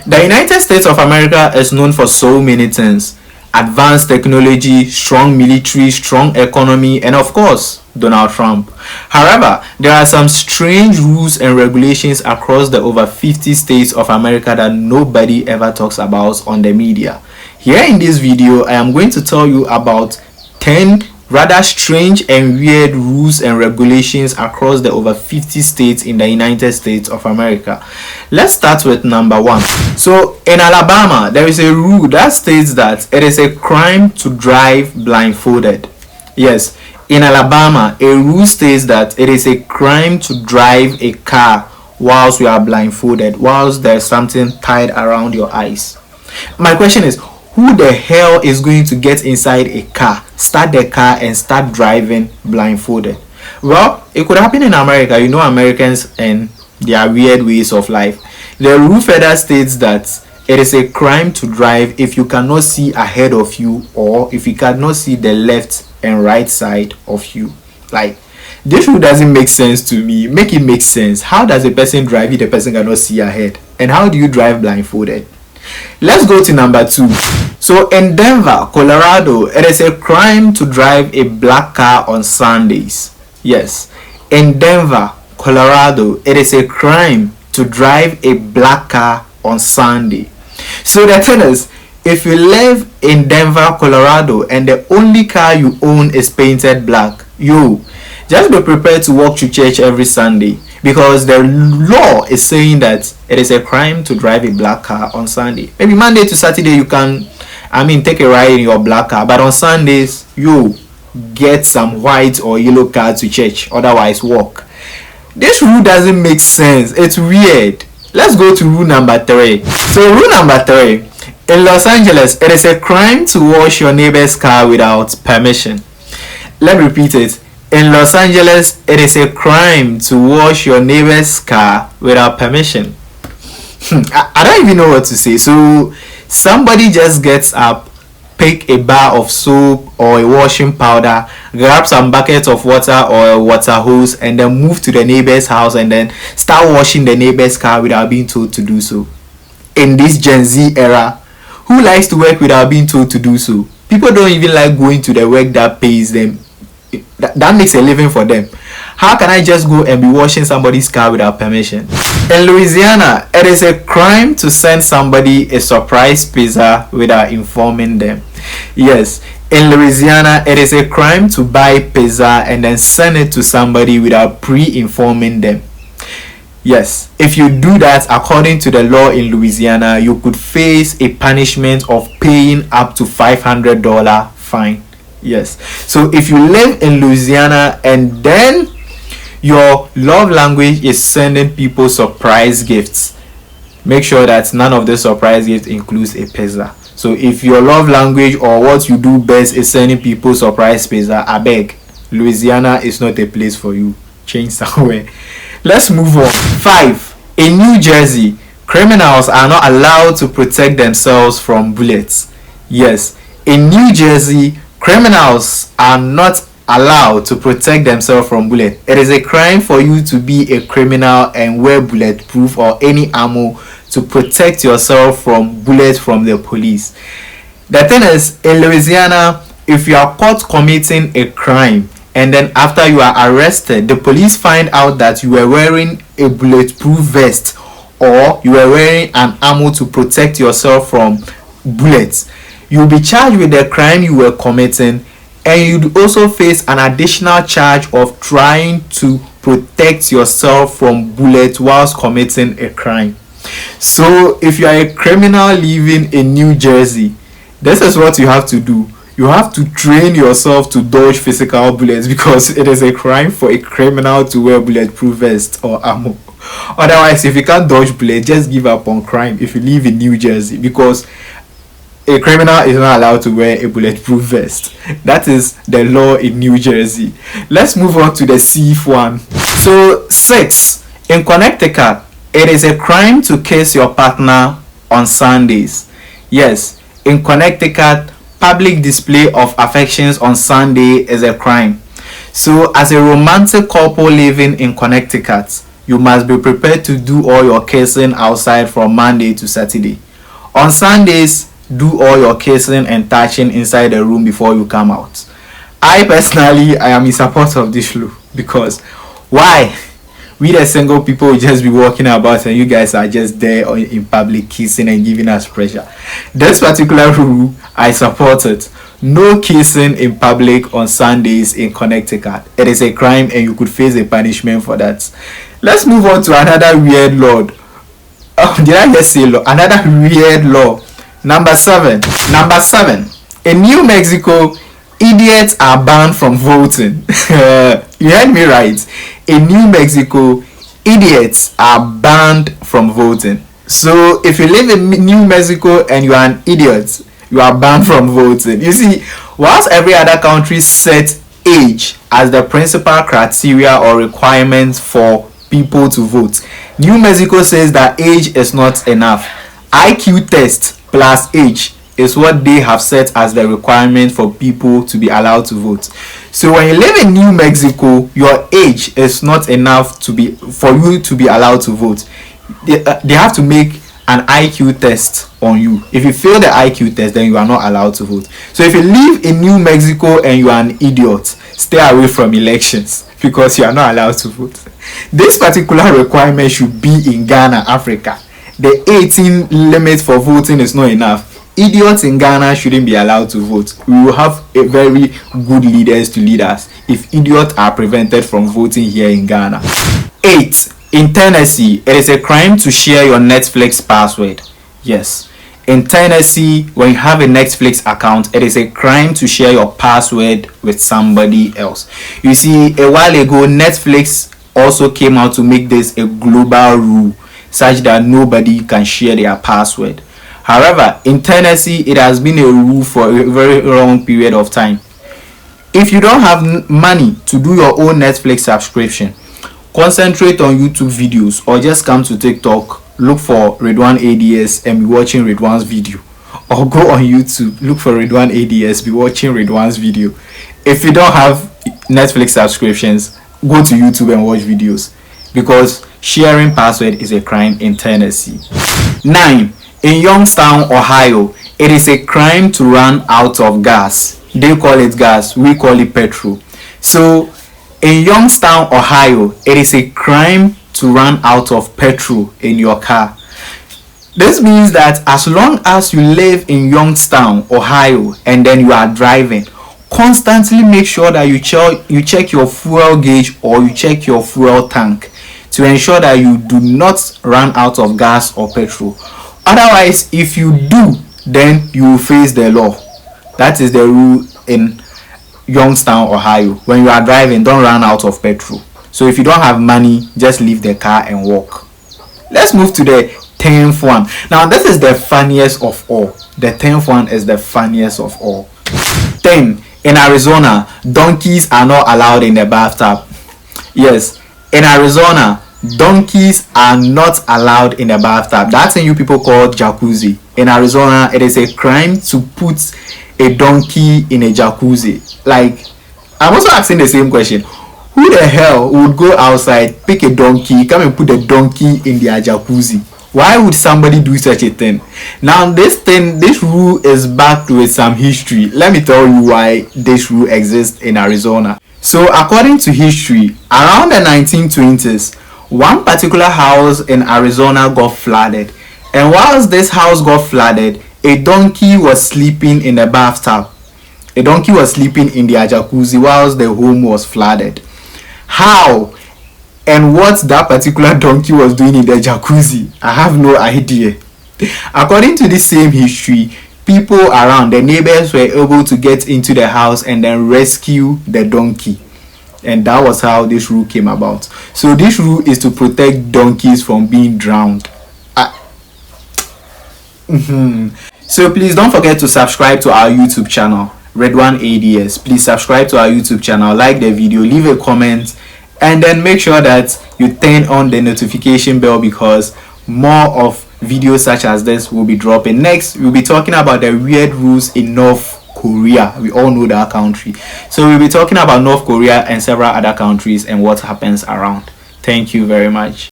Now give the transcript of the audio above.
The United States of America is known for so many things: advanced technology, strong military, strong economy, and of course, Donald Trump. However, there are some strange rules and regulations across the over 50 states of America that nobody ever talks about on the media. Here in this video, I am going to tell you about 10 rather strange and weird rules and regulations across the over 50 states in the United States of America. Let's start with number 1. So in Alabama, there is a rule that states that it is a crime to drive blindfolded. Yes, in Alabama, a rule states that it is a crime to drive a car whilst you are blindfolded, whilst there's something tied around your eyes. My question is, who the hell is going to get inside a car, start the car, and start driving blindfolded? Well, it could happen in America. You know, Americans and their weird ways of life. The rule further states that it is a crime to drive if you cannot see ahead of you, or if you cannot see the left and right side of you. Like, this rule doesn't make sense to me. Make it make sense. How does a person drive if the person cannot see ahead? And how do you drive blindfolded? Let's go to number 2. So in Denver, Colorado, it is a crime to drive a black car on Sundays. Yes, in Denver, Colorado, it is a crime to drive a black car on Sunday. So the thing is, if you live in Denver, Colorado, and the only car you own is painted black, just be prepared to walk to church every Sunday, because the law is saying that it is a crime to drive a black car on Sunday. Maybe Monday to Saturday you can, take a ride in your black car, but on Sundays you get some white or yellow car to church, otherwise walk. This rule doesn't make sense. It's weird. Let's go to rule number 3. So rule number 3, in Los Angeles, it is a crime to wash your neighbor's car without permission. Let me repeat it. In Los Angeles, it is a crime to wash your neighbor's car without permission. I don't even know what to say. So somebody just gets up, pick a bar of soap or a washing powder, grab some buckets of water or a water hose, and then move to the neighbor's house and then start washing the neighbor's car without being told to do so. In this Gen Z era, who likes to work without being told to do so? People don't even like going to the work that pays them. That makes a living for them. How can I just go and be washing somebody's car without permission? In Louisiana, it is a crime to send somebody a surprise pizza without informing them. Yes, in Louisiana, it is a crime to buy pizza and then send it to somebody without pre-informing them. Yes, if you do that, according to the law in Louisiana, you could face a punishment of paying up to $500 fine. Yes, so if you live in Louisiana and then your love language is sending people surprise gifts, make sure that none of the surprise gifts includes a pizza. So if your love language or what you do best is sending people surprise pizza, I beg, Louisiana is not a place for you. Change somewhere. Let's move on. 5. In New Jersey, criminals are not allowed to protect themselves from bullets. Yes, in New Jersey, criminals are not allowed to protect themselves from bullets. It is a crime for you to be a criminal and wear bulletproof or any ammo to protect yourself from bullets from the police. The thing is, in Louisiana, if you are caught committing a crime and then after you are arrested, the police find out that you were wearing a bulletproof vest or you were wearing an ammo to protect yourself from bullets, you'll be charged with the crime you were committing, and you'd also face an additional charge of trying to protect yourself from bullets whilst committing a crime. So if you are a criminal living in New Jersey, this is what you have to do. You have to train yourself to dodge physical bullets, because it is a crime for a criminal to wear bulletproof vest or ammo. Otherwise, if you can't dodge bullets, just give up on crime if you live in New Jersey, because a criminal is not allowed to wear a bulletproof vest. That is the law in New Jersey. Let's move on to the safe one. So 6. In Connecticut, it is a crime to kiss your partner on Sundays. Yes, in Connecticut, public display of affections on Sunday is a crime. So as a romantic couple living in Connecticut, you must be prepared to do all your kissing outside from Monday to Saturday. On Sundays, do all your kissing and touching inside the room before you come out. I personally, I am in support of this rule, because why? We the single people will just be walking about and you guys are just there in public kissing and giving us pressure. This particular rule, I support it. No kissing in public on Sundays in Connecticut. It is a crime and you could face a punishment for that. Let's move on to another weird law. Oh, did I just say law? Another weird law. Number 7. In New Mexico, idiots are banned from voting. You heard me right. In New Mexico, idiots are banned from voting. So if you live in New Mexico and you are an idiot, you are banned from voting. You see, whilst every other country set age as the principal criteria or requirement for people to vote, New Mexico says that age is not enough. IQ test plus age is what they have set as the requirement for people to be allowed to vote. So when you live in New Mexico, your age is not enough for you to be allowed to vote. They have to make an IQ test on you. If you fail the IQ test, then you are not allowed to vote. So if you live in New Mexico and you are an idiot, stay away from elections because you are not allowed to vote. This particular requirement should be in Ghana, Africa. The 18 limit for voting is not enough. Idiots in Ghana shouldn't be allowed to vote. We will have a very good leaders to lead us if idiots are prevented from voting here in Ghana. 8. In Tennessee, it is a crime to share your Netflix password. Yes. In Tennessee, when you have a Netflix account, it is a crime to share your password with somebody else. You see, a while ago, Netflix also came out to make this a global rule such that nobody can share their password. However, in Tennessee, it has been a rule for a very long period of time. If you don't have money to do your own Netflix subscription, concentrate on YouTube videos or just come to TikTok, look for Ridwan ADS and be watching Ridwan's video. Or go on YouTube, look for Ridwan ADS, be watching Ridwan's video. If you don't have Netflix subscriptions, go to YouTube and watch videos, because sharing password is a crime in Tennessee. 9. In Youngstown, Ohio, it is a crime to run out of gas. They call it gas, we call it petrol. So in Youngstown, Ohio, it is a crime to run out of petrol in your car. This means that as long as you live in Youngstown, Ohio, and then you are driving, constantly make sure that you check your fuel gauge or you check your fuel tank to ensure that you do not run out of gas or petrol. Otherwise, if you do, then you will face the law. That is the rule in Youngstown, Ohio. When you are driving, don't run out of petrol. So if you don't have money, just leave the car and walk. Let's move to the 10th one. Now, this is the funniest of all. The 10th one is the funniest of all. 10. In Arizona, donkeys are not allowed in the bathtub. Yes, in Arizona, donkeys are not allowed in the bathtub. That's in you people call jacuzzi. In Arizona, it is a crime to put a donkey in a jacuzzi. Like, I'm also asking the same question. Who the hell would go outside, pick a donkey, come and put the donkey in their jacuzzi? Why would somebody do such a thing? Now, this rule is backed with some history. Let me tell you why this rule exists in Arizona. So, according to history, around the 1920s, one particular house in Arizona got flooded. And whilst this house got flooded, a donkey was sleeping in the bathtub. A donkey was sleeping in their jacuzzi whilst the home was flooded. How and what that particular donkey was doing in the jacuzzi, I have no idea. According to the same history, people around, the neighbors, were able to get into the house and then rescue the donkey. And that was how this rule came about. So this rule is to protect donkeys from being drowned. So please don't forget to subscribe to our YouTube channel, Ridwan ADS. Please subscribe to our YouTube channel, like the video, leave a comment, and then make sure that you turn on the notification bell, because more of videos such as this will be dropping. Next, we'll be talking about the weird rules in North Korea. We all know that country. So we'll be talking about North Korea and several other countries and what happens around. Thank you very much.